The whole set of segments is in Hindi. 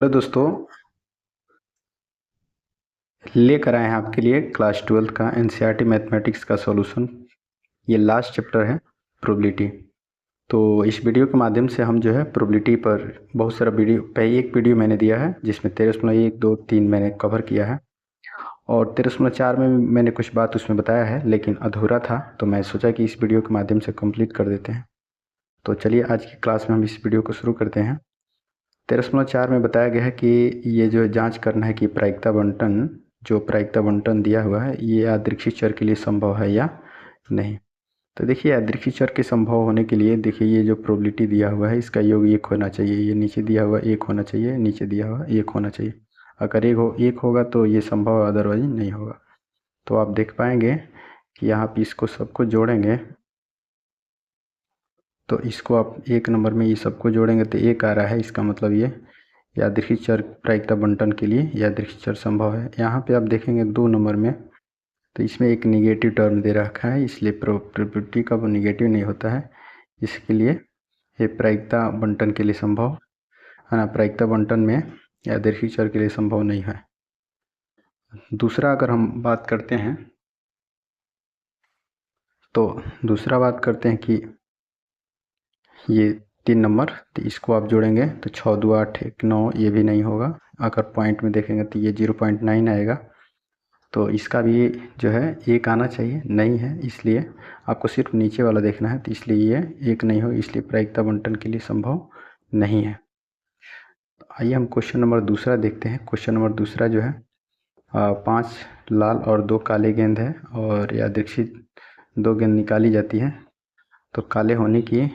हेलो दोस्तों, लेकर आए हैं आपके लिए क्लास 12 का एनसीईआरटी मैथमेटिक्स का सॉल्यूशन। ये लास्ट चैप्टर है प्रोबेबिलिटी। तो इस वीडियो के माध्यम से हम जो है प्रोबेबिलिटी पर बहुत सारा वीडियो, पहले एक वीडियो मैंने दिया है जिसमें 13.1, 2, 3 मैंने कवर किया है और 13.4 में भी मैंने कुछ बात उसमें बताया है लेकिन अधूरा था, तो मैं सोचा कि इस वीडियो के माध्यम से कंप्लीट कर देते हैं। तो चलिए आज की क्लास में हम इस वीडियो को शुरू करते हैं। 13.4 में बताया गया है कि ये जो जांच करना है कि प्रायिकता बंटन, जो प्रायिकता बंटन दिया हुआ है ये यादृच्छिक चर के लिए संभव है या नहीं। तो देखिए यादृच्छिक चर के संभव होने के लिए देखिए ये जो प्रोबेबिलिटी दिया हुआ है इसका योग 1 होना चाहिए, ये नीचे दिया हुआ 1 होना चाहिए, नीचे दिया हुआ 1 होना चाहिए। अगर एक होगा तो ये संभव है, अदरवाइज नहीं होगा। तो आप देख पाएंगे कि यहाँ पे इसको सबको जोड़ेंगे तो इसको आप एक नंबर में ये सबको जोड़ेंगे तो 1 आ रहा है, इसका मतलब ये यादृच्छिक चर प्रायिकता बंटन के लिए यादृच्छिक चर संभव है। यहाँ पे आप देखेंगे 2 नंबर में तो इसमें एक निगेटिव टर्म दे रखा है, इसलिए प्रोबेबिलिटी का वो निगेटिव नहीं होता है, इसके लिए ये प्रायिकता बंटन के लिए संभव है ना, प्रायिकता बंटन में यादृच्छिक चर के लिए संभव नहीं है। दूसरा अगर हम बात करते हैं तो दूसरा बात करते हैं कि ये 3 नंबर, तो इसको आप जोड़ेंगे तो 6 2 8 1 9, ये भी नहीं होगा। अगर पॉइंट में देखेंगे तो ये 0.9 आएगा, तो इसका भी जो है 1 आना चाहिए, नहीं है, इसलिए आपको सिर्फ नीचे वाला देखना है, तो इसलिए ये 1 नहीं हो, इसलिए प्रायिकता बंटन के लिए संभव नहीं है। तो आइए हम क्वेश्चन नंबर दूसरा देखते हैं। क्वेश्चन नंबर दूसरा जो है 5 लाल और 2 काले गेंद है और यादृच्छिक 2 गेंद निकाली जाती है, तो काले होने की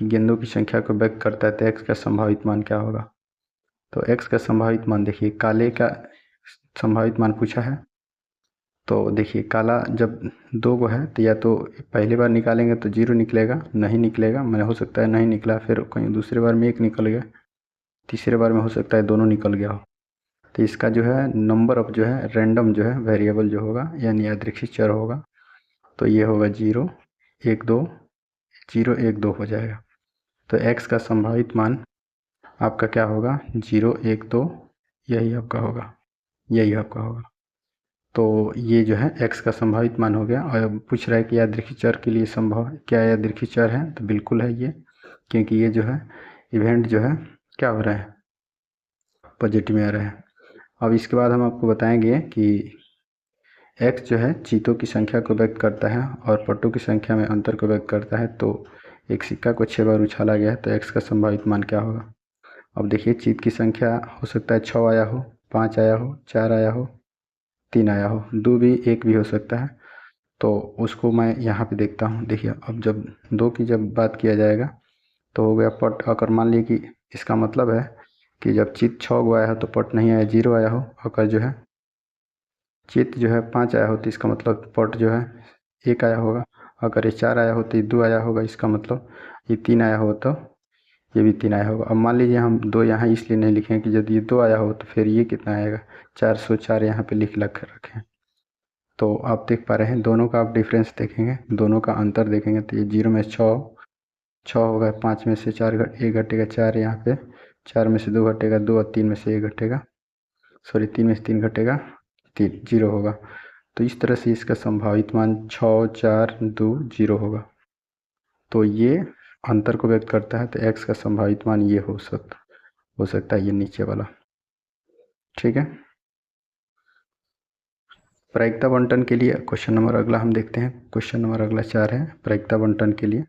गेंदों की संख्या को व्यक्त करता है, तो एक्स का संभावित मान क्या होगा। तो एक्स का संभावित मान देखिए, काले का संभावित मान पूछा है, तो देखिए काला जब 2 को है तो या तो पहली बार निकालेंगे तो 0 निकलेगा, नहीं निकलेगा, मैंने हो सकता है नहीं निकला, फिर कहीं दूसरे बार में 1 निकल गया, तीसरे बार में हो सकता है दोनों निकल गया हो। तो इसका जो है नंबर ऑफ जो है रैंडम जो है वेरिएबल जो होगा यानी यादृच्छिक चर होगा, तो ये होगा 0 1 2, 0 1 2 हो जाएगा। तो x का संभावित मान आपका क्या होगा, 0 1 2, यही आपका होगा। तो ये जो है x का संभावित मान हो गया। और अब पूछ रहा है कि यादृच्छिक चर के लिए संभव है क्या, यादृच्छिक चर है, तो बिल्कुल है ये, क्योंकि ये जो है इवेंट जो है क्या हो रहा है, पॉजिटिव में आ रहा है। अब इसके बाद हम आपको बताएंगे कि x जो है चीतों की संख्या को व्यक्त करता है और पट्टों की संख्या में अंतर को व्यक्त करता है। तो एक सिक्का को 6 बार उछाला गया है, तो x का संभावित मान क्या होगा। अब देखिए चीत की संख्या हो सकता है 6 आया हो, 5 आया हो, 4 आया हो, 3 आया हो, 2 भी 1 भी हो सकता है, तो उसको मैं यहाँ पे देखता हूँ। देखिए अब जब 2 की जब बात किया जाएगा तो हो गया पट। अगर मान लीजिए कि इसका मतलब है कि जब चित 6 गो आया हो तो पट नहीं आया, 0 आया हो, अगर जो है चित जो है 5 आया हो तो इसका मतलब पट जो है 1 आया होगा, अगर ये 4 आया हो तो ये 2 आया होगा, इसका मतलब ये 3 आया हो तो ये भी 3 आया होगा। अब मान लीजिए हम 2 यहाँ इसलिए नहीं लिखें कि यदि ये 2 आया हो तो फिर ये कितना आएगा, 404 यहाँ पे लिख रखें। तो आप देख पा रहे हैं दोनों का आप डिफरेंस देखेंगे, दोनों का अंतर देखेंगे, तो ये 0 में 6 होगा, 5 में से 4 1 घटेगा, 4 यहाँ पे, 4 में से 2 घटेगा 2 और 3 में से 1 घटेगा, सॉरी 3 में से 3 घटेगा 3, 0 होगा। तो इस तरह से इसका संभावित मान 6 4 2 0 होगा। तो ये अंतर को व्यक्त करता है, तो x का संभावित मान ये हो सकता है ये नीचे वाला, ठीक है। प्रायिकता बंटन के लिए क्वेश्चन नंबर अगला हम देखते हैं। क्वेश्चन नंबर अगला 4 है, प्रायिकता बंटन के लिए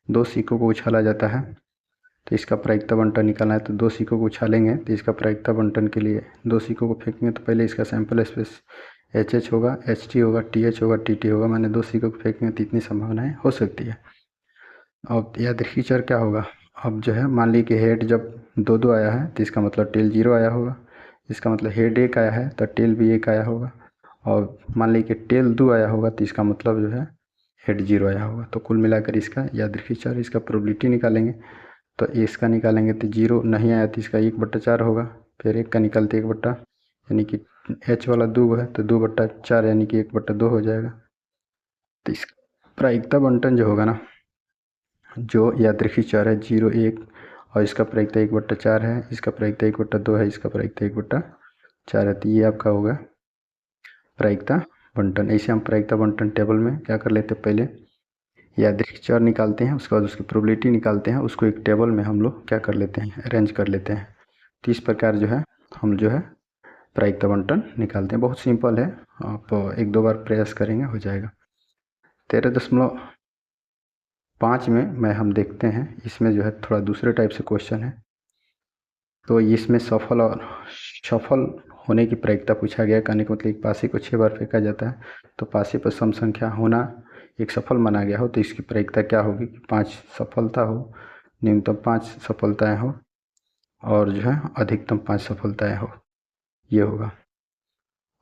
2 सिक्कों को उछाला जाता है, तो इसका प्रायिकता बंटन निकालना है। तो 2 सिक्कों को उछालेंगे तो इसका प्रायिकता बंटन के लिए 2 सिक्कों को फेंकेंगे तो पहले इसका सैंपल स्पेस HH होगा, HT होगा, TH होगा, TT होगा, मैंने 2 सिक्कों को फेंकेंगे तो इतनी संभावनाएं हो सकती है। अब यादृच्छिक चर क्या होगा, अब जो है मान लीजिए कि हेड जब 2 2 आया है तो इसका मतलब टेल 0 आया होगा, इसका मतलब हेड 1 आया है तो टेल भी 1 आया होगा, और मान लीजिए कि टेल 2 आया होगा तो इसका मतलब जो है हेड 0 आया होगा। तो कुल मिलाकर इसका यादृच्छिक चर, इसका प्रोबेबिलिटी निकालेंगे, तो इसका निकालेंगे तो 0 नहीं आया तो इसका 1/4 होगा, फिर 1 का निकलते 1 यानी कि h वाला 2 है तो 2/4 यानी कि 1/2 हो जाएगा। तो इस प्रायिकता बंटन जो होगा ना, जो यादृच्छिक चर है 0 1 और इसका प्रायिकता 1/4 है, इसका प्रायिकता 1/2 है, इसका प्रायिकता 1/4 है। तो ये आपका होगा प्रायिकता बंटन। ऐसे हम प्रायिकता बंटन टेबल में क्या कर लेते हैं, पहले यादृच्छिक चर निकालते हैं, उसके बाद उसकी प्रोबेबिलिटी निकालते हैं, उसको एक टेबल में हम लोग क्या कर लेते हैं, अरेंज कर लेते हैं। तो इस प्रकार जो है हम जो है प्रायिकता बंटन निकालते हैं। बहुत सिंपल है, आप 1-2 बार प्रयास करेंगे हो जाएगा। 13.5 में हम देखते हैं, इसमें जो है थोड़ा दूसरे टाइप से क्वेश्चन है। तो इसमें सफल होने की प्रायिकता पूछा गया। कहने का मतलब एक पासे को 6 बार फेंका जाता है, तो पासे पर सम संख्या होना एक सफल माना गया हो, तो इसकी प्रायिकता क्या होगी कि 5 सफलता हो, न्यूनतम 5 सफलताएं हो, और जो है अधिकतम 5 सफलताएं हो, ये होगा।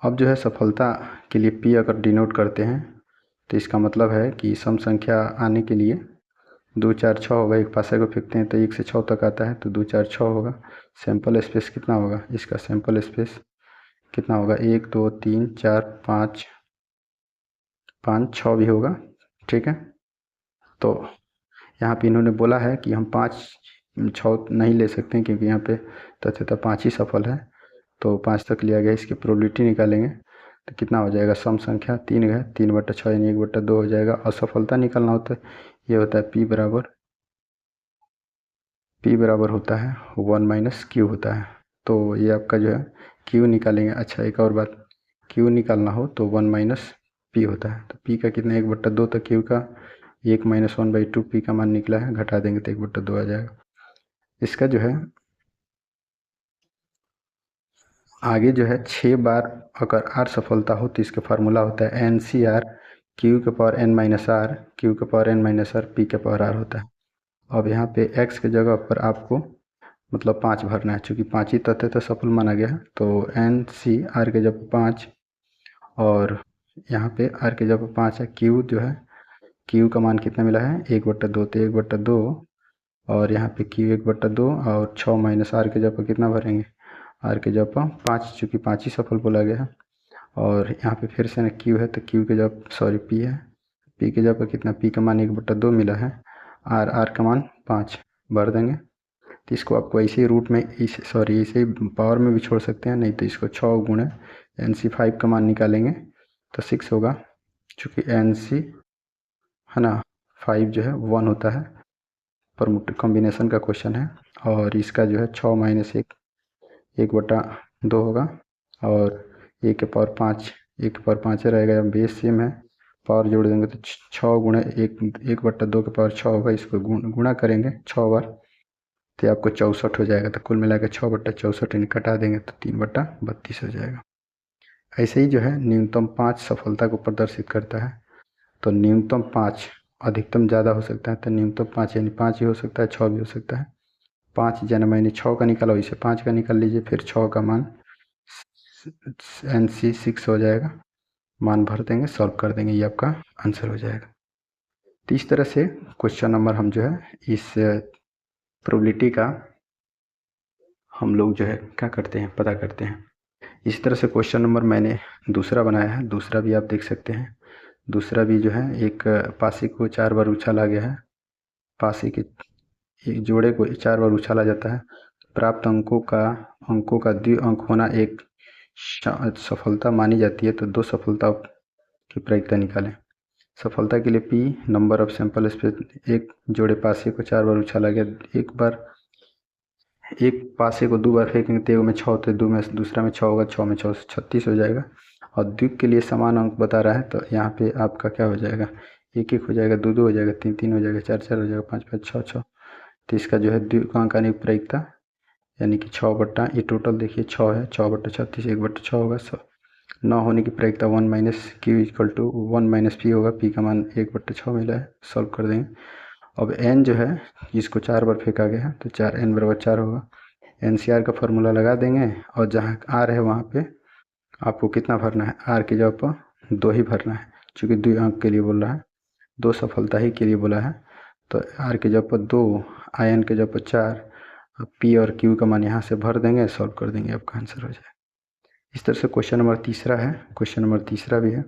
अब जो है सफलता के लिए P अगर डिनोट करते हैं, तो इसका मतलब है कि सम संख्या आने के लिए 2 4 6 होगा। एक पासे को फेंकते हैं तो 1 से 6 तक आता है, तो 2 4 6 होगा। सैंपल स्पेस कितना होगा, इसका सैंपल स्पेस कितना होगा, 1 2 3 4 5 5 6 भी होगा। ठीक है, तो यहाँ पे इन्होंने बोला है कि हम 5 6 नहीं ले सकते हैं, क्योंकि यहाँ पे तथ्यतः 5 ही सफल है, तो 5 तक लिया गया। इसकी प्रोबेबिलिटी निकालेंगे तो कितना हो जाएगा, सम संख्या 3 है, 3/6 यानी 1/2 हो जाएगा। असफलता निकालना होता है, ये होता है P बराबर होता है 1 - Q होता है। तो ये आपका जो है Q निकालेंगे। अच्छा, एक और बात, Q निकालना हो तो 1 - P होता है। तो P का कितना 1/2, तो Q का 1 - 1/2 P का मान निकला है, घटा देंगे तो 1/2 आ जाएगा। इसका जो है आगे जो है 6 बार अगर R सफलता हो तो इसका फार्मूला होता है NCR, Q⁻n-R, Q⁻n-R, P⁻R होता है। अब यहाँ पे x के जगह पर आपको मतलब 5 भरना है, चूँकि 5 ही तथ्य तो सफल माना गया है, तो NCR के जगह 5, और यहाँ पे R के जगह 5 है। Q जो है, Q का मान कितना मिला है 1/2, तो 1/2, और यहाँ पे Q 1/2, और 6 - R के जगह कितना भरेंगे, R के जगह 5, चूँकि 5 ही सफल बोला गया है। और यहाँ पे फिर से ना Q है, तो Q के जगह सॉरी P है, P के जगह कितना, P का मान 1/2 मिला है, R का मान 5 भर देंगे। तो इसको आपको ऐसे ही रूट में ऐसे ही पावर में भी छोड़ सकते हैं, नहीं तो इसको 6 गुणे NC5 का मान निकालेंगे तो 6 होगा। चूँकि NC है ना 5 जो है 1 होता है, पर कॉम्बिनेशन का क्वेश्चन है, और इसका जो है 6 - 1 1/2 होगा, और 1 के पावर 5 1 के पावर 5 रहेगा, बेस सेम है, पावर जोड़ देंगे तो 6 गुणे 1/2 के पावर 6 होगा। इसको गुणा करेंगे 6 बार तो आपको 64 हो जाएगा। तो कुल मिला के 6/64 यानी कटा देंगे तो 3/32 हो जाएगा। ऐसे ही जो है न्यूनतम 5 सफलता को प्रदर्शित करता है। तो न्यूनतम 5, अधिकतम ज़्यादा हो सकता है, तो न्यूनतम 5 यानी 5 ही हो सकता है, 6 भी हो सकता है। 5 जन मैंने 6 का निकाला, इसे 5 का निकाल लीजिए, फिर 6 का मान NC 6 हो जाएगा, मान भर देंगे, सॉल्व कर देंगे, ये आपका आंसर हो जाएगा। तो इस तरह से क्वेश्चन नंबर हम जो है इस प्रोबेबिलिटी का हम लोग जो है क्या करते हैं, पता करते हैं। इस तरह से क्वेश्चन नंबर मैंने दूसरा बनाया है, दूसरा भी आप देख सकते हैं। दूसरा भी जो है एक पासे को 4 बार उछाला गया है, पासे के एक जोड़े को 4 बार उछाला जाता है। प्राप्त अंकों का द्विअंक होना एक सफलता मानी जाती है, तो 2 सफलता की प्रायिकता निकालें। सफलता के लिए P number of sample space, एक जोड़े पासे को 4 बार उछाला गया, एक पासे को 2 बार फेंकेंगे तो एक में 6 होते, दो में दूसरा में 6 होगा, 6 में 6 36 हो जाएगा। और द्वीप के लिए समान अंक बता रहा है, तो यहाँ पे आपका क्या हो जाएगा, 1 1 हो जाएगा, 2 2 हो जाएगा, 3 3 हो जाएगा, 4 4 हो जाएगा, 5 5 6 6। तो इसका जो है द्विअंकानी प्रायिकता यानी कि 6 बट्टा, ये टोटल देखिए 6 है, 6/36 1/6 होगा। 9 होने की प्रायिकता 1 - Q = 1 - P होगा, P का मान 1/6 मिला है, सॉल्व कर देंगे। अब n जो है इसको 4 बार फेंका गया है, तो 4 n = 4 होगा। NCR का फार्मूला लगा देंगे, और जहाँ R है वहाँ पे आपको कितना भरना है, R की जगह पर 2 ही भरना है, चूँकि द्विअंक के लिए बोल रहा है, 2 सफलता ही के लिए बोला है। तो R की जगह पर 2, IN की जगह पर 4, P और Q का मान यहाँ से भर देंगे, सॉल्व कर देंगे, आपका आंसर हो जाएगा। इस तरह से क्वेश्चन नंबर तीसरा है, क्वेश्चन नंबर तीसरा भी है,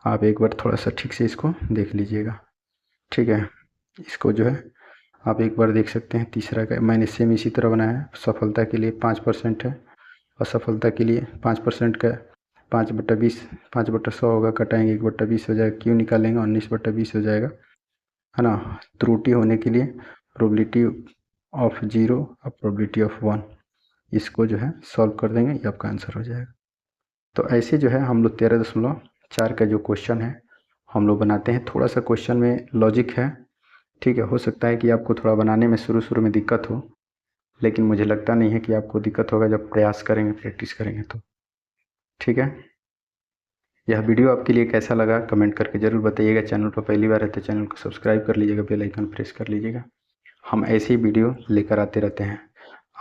आप एक बार थोड़ा सा ठीक से इसको देख लीजिएगा। ठीक है, इसको जो है आप एक बार देख सकते हैं। तीसरा का मैंने सेम इसी तरह बनाया है। सफलता के लिए 5% है, असफलता के लिए 5% का 5/20, 5/100 होगा, कटाएंगे 1/20 हो जाएगा, क्यों निकालेंगे 19/20 हो जाएगा, है ना। त्रुटि होने के लिए प्रोबेबिलिटी ऑफ 0 और प्रोबेबिलिटी ऑफ 1, इसको जो है सॉल्व कर देंगे, ये आपका आंसर हो जाएगा। तो ऐसे जो है हम लोग 13.4 का जो क्वेश्चन है हम लोग बनाते हैं। थोड़ा सा क्वेश्चन में लॉजिक है, ठीक है। हो सकता है कि आपको थोड़ा बनाने में शुरू में दिक्कत हो, लेकिन मुझे लगता नहीं है कि आपको दिक्कत होगा जब प्रयास करेंगे, प्रैक्टिस करेंगे तो, ठीक है। यह वीडियो आपके लिए कैसा लगा कमेंट करके ज़रूर बताइएगा। चैनल पर पहली बार है तो चैनल को सब्सक्राइब कर लीजिएगा, बेल आइकन प्रेस कर लीजिएगा। हम ऐसी वीडियो लेकर आते रहते हैं।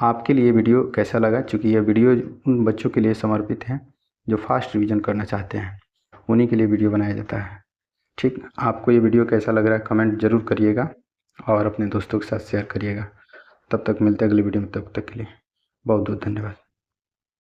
आपके लिए वीडियो कैसा लगा, चूँकि यह वीडियो उन बच्चों के लिए समर्पित है जो फास्ट रिवीजन करना चाहते हैं, उन्हीं के लिए वीडियो बनाया जाता है, ठीक। आपको ये वीडियो कैसा लग रहा है कमेंट ज़रूर करिएगा और अपने दोस्तों के साथ शेयर करिएगा। तब तक मिलते हैं अगली वीडियो में, तब तक के लिए बहुत बहुत धन्यवाद।